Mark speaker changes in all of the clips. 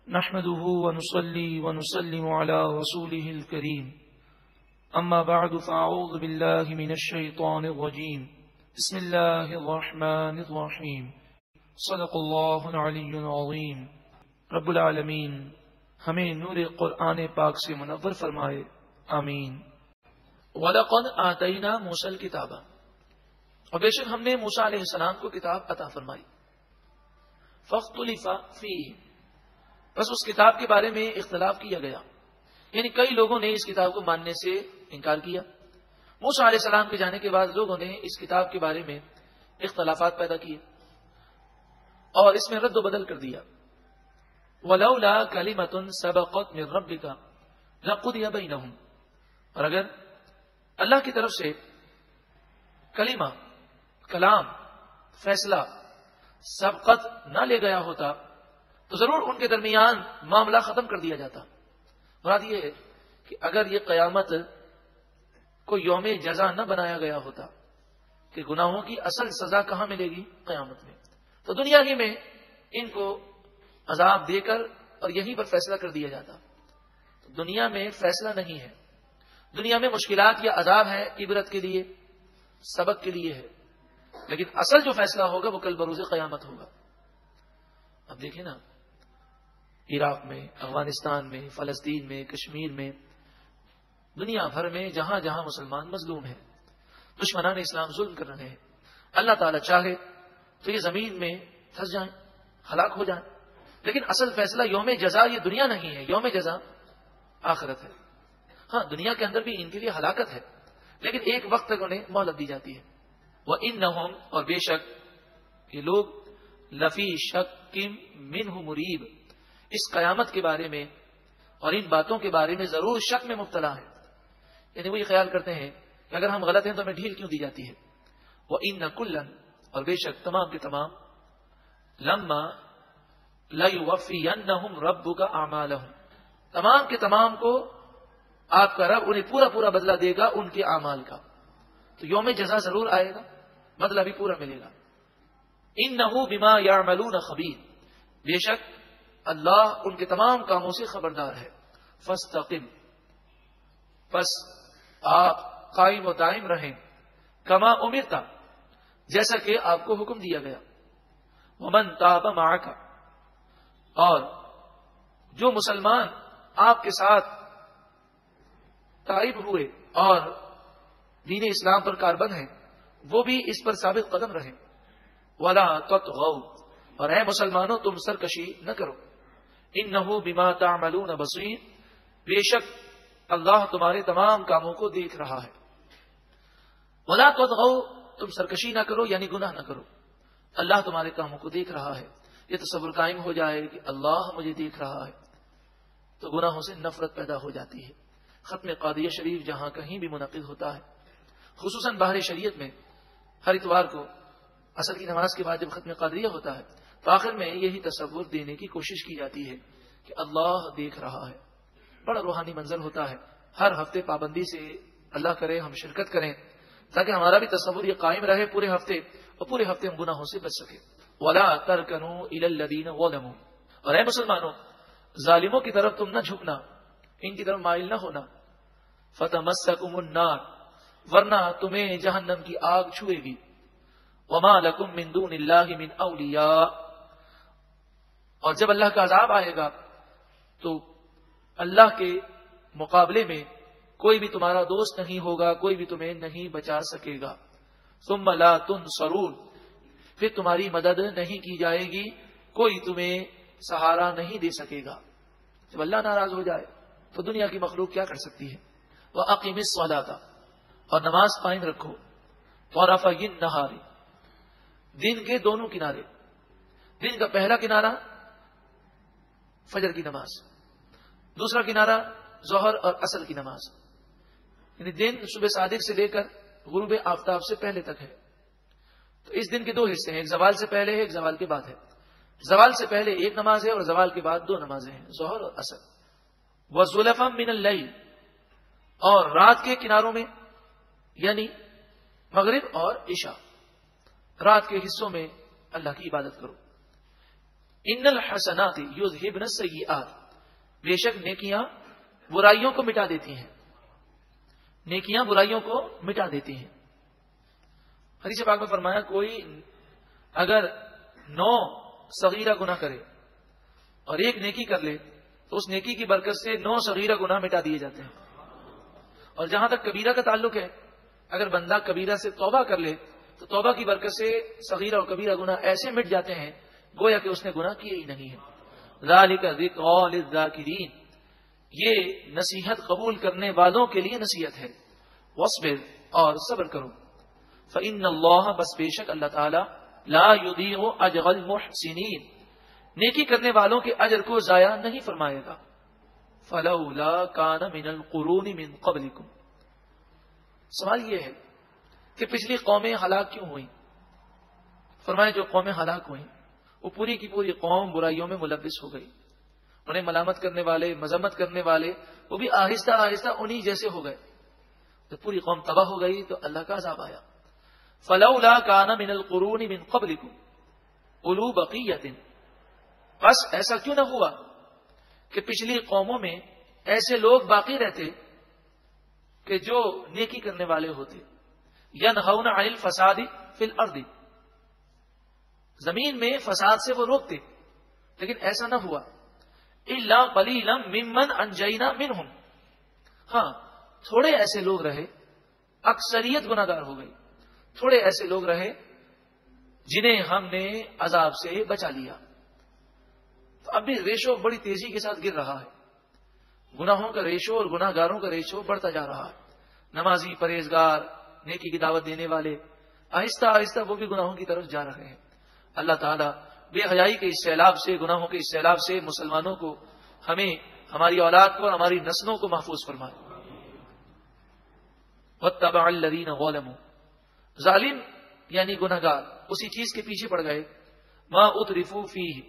Speaker 1: نحمده ونصلي ونسلم على رسوله الكريم أما بعد فأعوذ بالله من الشيطان الرجيم بسم الله الرحمن الرحيم صدق الله العلي العظيم رب العالمین ہمیں نور قرآن پاک سے منور فرمائے، آمین۔ وَلَقَدْ آتَيْنَا مُوسَى الْكِتَابَ، اور بے شک ہم نے موسیٰ علیہ السلام کو کتاب عطا فرمائی۔ فَاخْتُلِفَ فِيهِ، بس اس کتاب کے بارے میں اختلاف کیا گیا، یعنی کئی لوگوں نے اس کتاب کو ماننے سے انکار کیا۔ موسیٰ علیہ السلام کے جانے کے بعد لوگوں نے اس کتاب کے بارے میں اختلافات پیدا کیے اور اس میں رد و بدل کر دیا۔ وَلَوْلَا كَلِمَةٌ سَبَقَتْ مِنْ رَبِّكَ لَقُضِيَ بَيْنَهُمْ، اور اگر اللہ کی طرف سے کلمہ، کلام، فیصلہ سبقت نہ لے گیا ہوتا تو ضرور ان کے درمیان معاملہ ختم کر دیا جاتا۔ مراد یہ ہے کہ اگر یہ قیامت کو یوم جزا نہ بنایا گیا ہوتا کہ گناہوں کی اصل سزا کہاں ملے گی، قیامت میں، تو دنیا ہی میں ان کو عذاب دے کر اور یہیں پر فیصلہ کر دیا جاتا۔ دنیا میں فیصلہ نہیں ہے، دنیا میں مشکلات یا عذاب ہے عبرت کے لیے، سبق کے لیے ہے، لیکن اصل جو فیصلہ ہوگا وہ کل بروز قیامت ہوگا۔ اب دیکھیں نا، عراق میں، افغانستان میں، فلسطین میں، کشمیر میں، دنیا بھر میں جہاں جہاں مسلمان مظلوم ہیں، دشمنان اسلام ظلم کر رہے ہیں، اللہ تعالیٰ چاہے تو یہ زمین میں پھنس جائیں، ہلاک ہو جائیں، لیکن اصل فیصلہ یوم جزا یہ دنیا نہیں ہے، یوم جزا آخرت ہے۔ ہاں، دنیا کے اندر بھی ان کے لیے ہلاکت ہے، لیکن ایک وقت تک انہیں مہلت دی جاتی ہے۔ وَإِنَّهُمْ، اور بے شک یہ لوگ، لفی شک منہ مریب، اس قیامت کے بارے میں اور ان باتوں کے بارے میں ضرور شک میں مبتلا ہے، یعنی وہ یہ خیال کرتے ہیں کہ اگر ہم غلط ہیں تو ہمیں ڈھیل کیوں دی جاتی ہے۔ وَإِنَّ كُلًّا، اور بے شک تمام کے تمام، لَمَّا لَيُوَفِّيَنَّهُمْ رَبُّكَ أَعْمَالَهُمْ، تمام کے تمام کو آپ کا رب انہیں پورا پورا بدلہ دے گا ان کے اعمال کا۔ تو یوم جزا ضرور آئے گا، بدلہ بھی پورا ملے گا۔ إِنَّهُ بِمَا يَعْمَلُونَ خَبِيرٌ، بے شک اللہ ان کے تمام کاموں سے خبردار ہے۔ فَاسْتَقِمْ، پس آپ قائم و دائم رہیں، کما امرتا، جیسا کہ آپ کو حکم دیا گیا۔ وَمَنْ تَابَ مَعَكَ، اور جو مسلمان آپ کے ساتھ تائب ہوئے اور دین اسلام پر کاربند ہیں، وہ بھی اس پر ثابت قدم رہیں۔ وَلَا تَطْغَوْا، اور اے مسلمانوں تم سرکشی نہ کرو۔ إِنَّهُ بِمَا تَعْمَلُونَ بَصِيرٌ، بے شک اللہ تمہارے تمام کاموں کو دیکھ رہا ہے۔ وَلَا تَطْغَوْا، تم سرکشی نہ کرو یعنی گناہ نہ کرو، اللہ تمہارے کاموں کو دیکھ رہا ہے۔ یہ تصور قائم ہو جائے کہ اللہ مجھے دیکھ رہا ہے تو گناہوں سے نفرت پیدا ہو جاتی ہے۔ ختم قادیہ شریف جہاں کہیں بھی منعقد ہوتا ہے، خصوصاً باہر شریعت میں، ہر اتوار کو عصر کی نماز کے بعد جب ختم قادریہ ہوتا ہے تو آخر میں یہی تصور دینے کی کوشش کی جاتی ہے کہ اللہ دیکھ رہا ہے۔ بڑا روحانی منظر ہوتا ہے۔ ہر ہفتے پابندی سے اللہ کرے ہم شرکت کریں تاکہ ہمارا بھی تصور یہ قائم رہے پورے ہفتے، اور پورے ہفتے ہم گناہوں سے بچ سکیں۔ وَلَا تَرْكَنُوا إِلَى الَّذِينَ ظَلَمُوا، اور اے مسلمانوں ظالموں کی طرف تم نہ جھکنا، ان کی طرف مائل نہ ہونا۔ فَتَمَسَّكُمُ النَّارُ، ورنہ تمہیں جہنم کی آگ چھوئے گی۔ وَمَا لَكُم مِّن دُونِ اللَّهِ مِنْ أَوْلِيَاءَ، اور جب اللہ کا عذاب آئے گا تو اللہ کے مقابلے میں کوئی بھی تمہارا دوست نہیں ہوگا، کوئی بھی تمہیں نہیں بچا سکے گا۔ ثُمَّ لَا تُنصَرُونَ، پھر تمہاری مدد نہیں کی جائے گی، کوئی تمہیں سہارا نہیں دے سکے گا۔ جب اللہ ناراض ہو جائے تو دنیا کی مخلوق کیا کر سکتی ہے۔ وَأَقِمِ الصَّلَاةَ، اور نماز قائم رکھو۔ طَرَفَيِ النَّهَارِ، دن کے دونوں کنارے، دن کا پہلا کنارہ فجر کی نماز، دوسرا کنارہ ظہر اور عصر کی نماز، یعنی دن صبح صادق سے لے کر غروب آفتاب سے پہلے تک ہے۔ تو اس دن کے دو حصے ہیں، ایک زوال سے پہلے ہے، ایک زوال کے بعد ہے۔ زوال سے پہلے ایک نماز ہے اور زوال کے بعد دو نمازیں ہیں، ظہر اور عصر۔ وَزُلَفًا مِّنَ اللَّيْلِ، اور رات کے کناروں میں یعنی مغرب اور عشاء، رات کے حصوں میں اللہ کی عبادت کرو۔ ان الحسنات یذہبن السیئات، بے شک نیکیاں برائیوں کو مٹا دیتی ہیں، نیکیاں برائیوں کو مٹا دیتی ہیں۔ حدیث پاک میں فرمایا کوئی اگر 9 صغیرہ گناہ کرے اور ایک نیکی کر لے تو اس نیکی کی برکت سے 9 صغیرہ گناہ مٹا دیے جاتے ہیں۔ اور جہاں تک کبیرہ کا تعلق ہے، اگر بندہ کبیرہ سے توبہ کر لے تو توبہ کی برکت سے صغیرہ اور کبیرہ گناہ ایسے مٹ جاتے ہیں گویا کہ اس نے گناہ کیے ہی نہیں ہے۔ ذالک ذکری للذاکرین، یہ نصیحت قبول کرنے والوں کے لیے نصیحت ہے۔ واصبر، اور صبر کرو۔ فإن اللہ، بس بے شک اللہ تعالی، لا یضیع اجر المحسنین، نیکی کرنے والوں کے اجر کو ضائع نہیں فرمائے گا۔ فلولا کان من القرون من قبلکم، سوال یہ ہے کہ پچھلی قومیں ہلاک کیوں ہوئیں؟ فرمایا جو قومیں ہلاک ہوئیں وہ پوری کی پوری قوم برائیوں میں ملوث ہو گئی، انہیں ملامت کرنے والے، مذمت کرنے والے وہ بھی آہستہ آہستہ انہی جیسے ہو گئے۔ جب پوری قوم تباہ ہو گئی تو اللہ کا عذاب آیا۔ فلولا کان من القرون من قبلکم اولو بقیۃ، بس ایسا کیوں نہ ہوا کہ پچھلی قوموں میں ایسے لوگ باقی رہتے کہ جو نیکی کرنے والے ہوتے، ینہون عن الفساد فی الارض، زمین میں فساد سے وہ روکتے، لیکن ایسا نہ ہوا۔ الا قلیلا ممن انجینا منہم، ہاں تھوڑے ایسے لوگ رہے، اکثریت گناہگار ہو گئی، تھوڑے ایسے لوگ رہے جنہیں ہم نے عذاب سے بچا لیا۔ تو اب بھی ریشو بڑی تیزی کے ساتھ گر رہا ہے، گناہوں کا ریشو اور گناہ گاروں کا ریشو بڑھتا جا رہا ہے۔ نمازی، پرہیزگار، نیکی کی دعوت دینے والے آہستہ آہستہ وہ بھی گناہوں کی طرف جا رہے ہیں۔ اللہ تعالیٰ بے حیائی کے اس سیلاب سے، گناہوں کے اس سیلاب سے مسلمانوں کو، ہمیں، ہماری اولاد کو اور ہماری نسلوں کو محفوظ فرمائے۔ واتبع الذین ظلموا، ظالم یعنی گنہگار اسی چیز کے پیچھے پڑ گئے، ما اترفوا فیہ،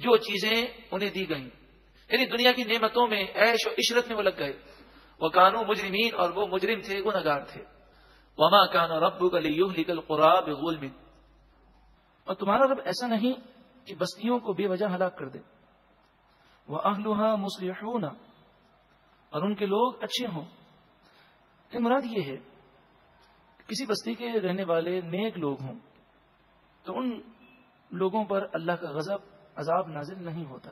Speaker 1: جو چیزیں انہیں دی گئیں، یعنی دنیا کی نعمتوں میں، عیش و عشرت میں وہ لگ گئے۔ وکانوا مجرمین، اور وہ مجرم تھے، گنہگار تھے۔ وما کان ربک لیہلک القری بظلم، اور تمہارا رب ایسا نہیں کہ بستیوں کو بے وجہ ہلاک کر دے۔ وَأَهْلُهَا مُصْلِحُونَ، اور ان کے لوگ اچھے ہوں۔ کہ مراد یہ ہے کہ کسی بستی کے رہنے والے نیک لوگ ہوں تو ان لوگوں پر اللہ کا غضب، عذاب نازل نہیں ہوتا،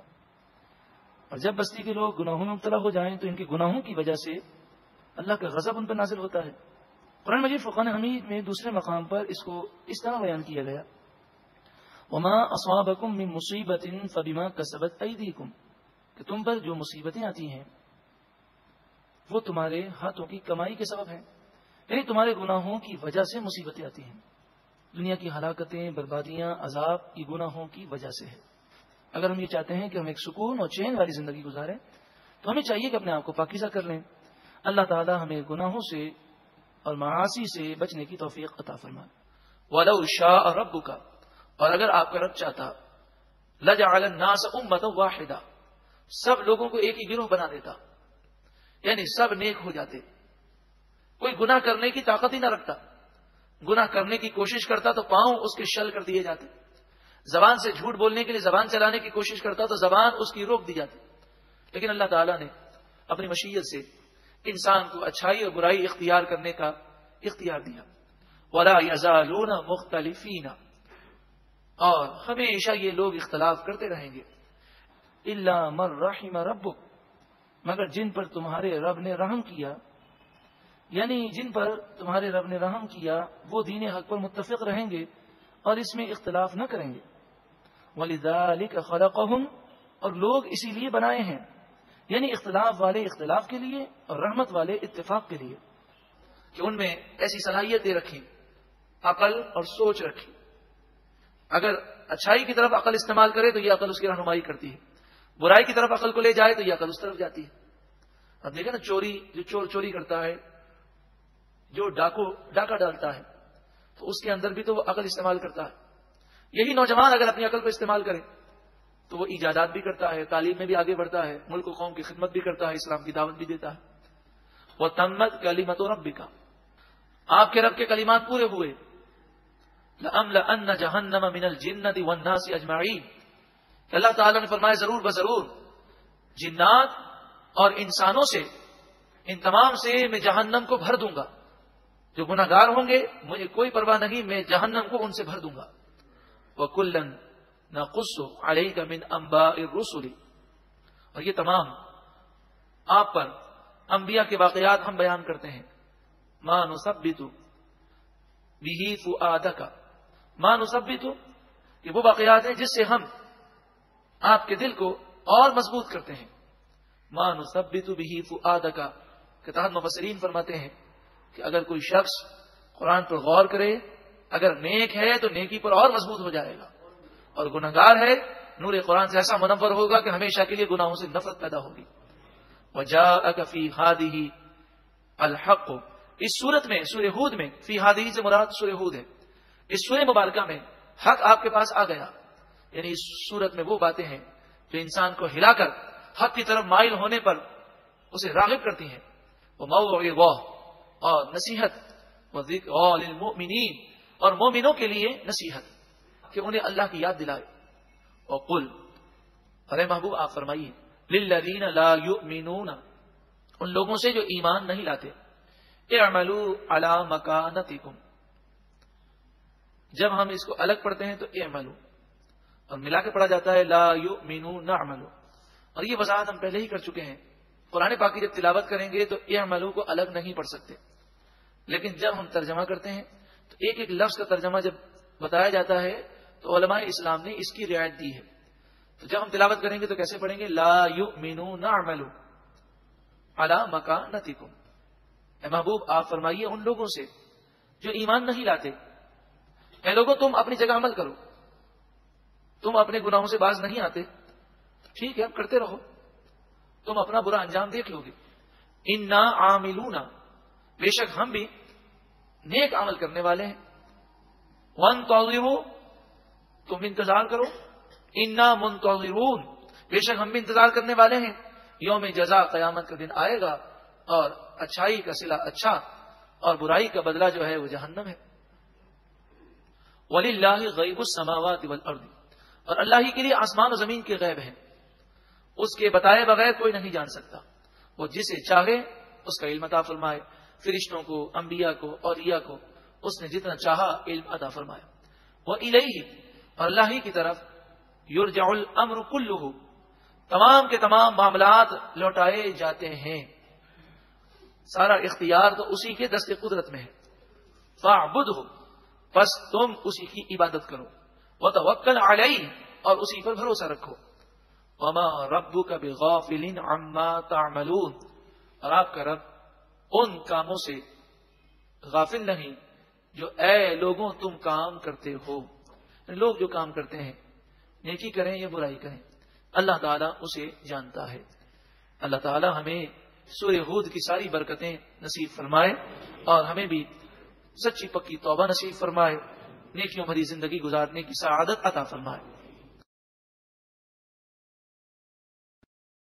Speaker 1: اور جب بستی کے لوگ گناہوں میں مبتلا ہو جائیں تو ان کے گناہوں کی وجہ سے اللہ کا غضب ان پر نازل ہوتا ہے۔ قرآن مجید فرقان حمید میں دوسرے مقام پر اس کو اس طرح بیان کیا گیا، وما اصابکم من مصیبت فبما کسبت ایدیکم، کہ تم پر جو مصیبتیں آتی ہیں وہ تمہارے ہاتھوں کی کمائی کے سبب ہیں، یعنی تمہارے گناہوں کی وجہ سے مصیبتیں آتی ہیں۔ دنیا کی ہلاکتیں، بربادیاں، عذاب یہ گناہوں کی وجہ سے ہے۔ اگر ہم یہ چاہتے ہیں کہ ہم ایک سکون اور چین والی زندگی گزاریں تو ہمیں چاہیے کہ اپنے آپ کو پاکیزہ کر لیں۔ اللہ تعالی ہمیں گناہوں سے اور معاصی سے بچنے کی توفیق عطا فرمائے۔ وَلَوْ شَاءَ رَبُّكَ، اور اگر آپ کا رب چاہتا، لَجَعَلَ النَّاسَ أُمَّةً وَاحِدَةً، سب لوگوں کو ایک ہی گروہ بنا دیتا، یعنی سب نیک ہو جاتے، کوئی گناہ کرنے کی طاقت ہی نہ رکھتا، گناہ کرنے کی کوشش کرتا تو پاؤں اس کے شل کر دیے جاتے، زبان سے جھوٹ بولنے کے لیے زبان چلانے کی کوشش کرتا تو زبان اس کی روک دی جاتی، لیکن اللہ تعالیٰ نے اپنی مشیت سے انسان کو اچھائی اور برائی اختیار کرنے کا اختیار دیا۔ وَلَا يَزَالُونَ مُخْتَلِفِينَ، اور ہمیشہ یہ لوگ اختلاف کرتے رہیں گے، إِلَّا مَن رَحِمَ رَبُّكَ، مگر جن پر تمہارے رب نے رحم کیا، یعنی جن پر تمہارے رب نے رحم کیا وہ دین حق پر متفق رہیں گے اور اس میں اختلاف نہ کریں گے۔ وَلِذَلِكَ خَلَقَهُمْ، اور لوگ اسی لیے بنائے ہیں، یعنی اختلاف والے اختلاف کے لیے اور رحمت والے اتفاق کے لیے، کہ ان میں ایسی صلاحیتیں رکھیں، عقل اور سوچ رکھیں۔ اگر اچھائی کی طرف عقل استعمال کرے تو یہ عقل اس کی رہنمائی کرتی ہے، برائی کی طرف عقل کو لے جائے تو یہ عقل اس طرف جاتی ہے۔ اب دیکھیں نا، چوری، جو چور چوری کرتا ہے، جو ڈاکہ ڈالتا ہے، تو اس کے اندر بھی تو وہ عقل استعمال کرتا ہے۔ یہی نوجوان اگر اپنی عقل کو استعمال کرے تو وہ ایجادات بھی کرتا ہے، تعلیم میں بھی آگے بڑھتا ہے، ملک و قوم کی خدمت بھی کرتا ہے، اسلام کی دعوت بھی دیتا ہے۔ وَتَمَّتْ كَلِمَتُ رَبِّكَ، آپ کے رب کے کلمات پورے ہوئے۔ لَأَمْلَأَنَّ جَهَنَّمَ مِنَ الْجِنَّةِ وَالنَّاسِ أَجْمَعِينَ، کہ اللہ تعالیٰ نے فرمایا ضرور بضرور جنات اور انسانوں سے ان تمام سے میں جہنم کو بھر دوں گا. جو گناہ گار ہوں گے مجھے کوئی پرواہ نہیں, میں جہنم کو ان سے بھر دوں گا. وَكُلًّا نَقُصُّ عَلَيْكَ مِنْ أَنْبَاءِ الرُّسُلِ, اور یہ تمام آپ پر انبیاء کے واقعات ہم بیان کرتے ہیں. مَا نُثَبِّتُ بِهِ فُؤَادَكَ, مَا نُثَبِّتُ, یہ وہ واقعات ہیں جس سے ہم آپ کے دل کو اور مضبوط کرتے ہیں. مَا نُثَبِّتُ بِهِ فُؤَادَكَ کے تحت مفسرین فرماتے ہیں کہ اگر کوئی شخص قرآن پر غور کرے, اگر نیک ہے تو نیکی پر اور مضبوط ہو جائے گا, اور گناہگار ہے نور قرآن سے ایسا منور ہوگا کہ ہمیشہ کے لیے گناہوں سے نفرت پیدا ہوگی. وَجَاءَكَ فِي هَذِهِ الْحَقُّ, اس صورت میں سورہ ہود میں فی ہادی سے مراد سورہ ہود ہے. اس سورہ مبارکہ میں حق آپ کے پاس آ گیا, یعنی اس صورت میں وہ باتیں ہیں جو انسان کو ہلا کر حق کی طرف مائل ہونے پر اسے راغب کرتی ہیں. وہ موعظہ, اور نصیحت, وذکر للمؤمنین, اور مومنوں کے لیے نصیحت کہ انہیں اللہ کی یاد دلائے. وقل, ارے محبوب آپ فرمائیے, للذین لا یؤمنون, ان لوگوں سے جو ایمان نہیں لاتے, اعملوا علی مکانتکم, جب ہم اس کو الگ پڑھتے ہیں تو اعملوا, اور ملا کے پڑھا جاتا ہے لا یؤمنون نعملوا, اور یہ وضاحت ہم پہلے ہی کر چکے ہیں. قرآن پاک کی جب تلاوت کریں گے تو اعملوا کو الگ نہیں پڑھ سکتے, لیکن جب ہم ترجمہ کرتے ہیں تو ایک ایک لفظ کا ترجمہ جب بتایا جاتا ہے تو علماء اسلام نے اس کی رعایت دی ہے. تو جب ہم تلاوت کریں گے تو کیسے پڑھیں گے؟ لا یؤمنون نعملوا علی مکانتکم. اے محبوب آپ فرمائیے ان لوگوں سے جو ایمان نہیں لاتے, اے لوگوں تم اپنی جگہ عمل کرو, تم اپنے گناہوں سے باز نہیں آتے, ٹھیک ہے اب کرتے رہو, تم اپنا برا انجام دیکھ لو گے. انا عاملون, بے شک ہم بھی نیک عمل کرنے والے ہیں. وانتظروا, تم انتظار کرو. انا منتظرون, بے شک ہم بھی انتظار کرنے والے ہیں. یوم جزا, قیامت کا دن آئے گا, اور اچھائی کا صلہ اچھا اور برائی کا بدلہ جو ہے وہ جہنم ہے. وَلِلَّهِ غَيْبُ السَّمَاوَاتِ وَالْأَرْضِ, اور اللہ ہی کے لیے آسمان و زمین کے غیب ہیں, اس کے بتائے بغیر کوئی نہیں جان سکتا. وہ جسے چاہے اس کا علم عطا فرمائے, فرشتوں کو, انبیاء کو, اولیاء کو اس نے جتنا چاہا علم عطا فرمایا. وَإِلَيْهِ, اور اللہ ہی کی طرف, یرجع الامر کلہ, تمام کے تمام معاملات لوٹائے جاتے ہیں. سارا اختیار تو اسی کے دست قدرت میں ہے. فاعبدہ, بس تم اسی کی عبادت کرو. وتوکل علیہ, اور اسی پر بھروسہ رکھو. وما ربک بغافل عما تعملون, اور آپ کا رب ان کاموں سے غافل نہیں جو اے لوگوں تم کام کرتے ہو. لوگ جو کام کرتے ہیں, نیکی کریں یا برائی کریں, اللہ تعالیٰ اسے جانتا ہے. اللہ تعالیٰ ہمیں سورہ ہود کی ساری برکتیں نصیب فرمائے, اور ہمیں بھی سچی پکی توبہ نصیب فرمائے, نیکیوں بھری زندگی گزارنے کی سعادت عطا فرمائے.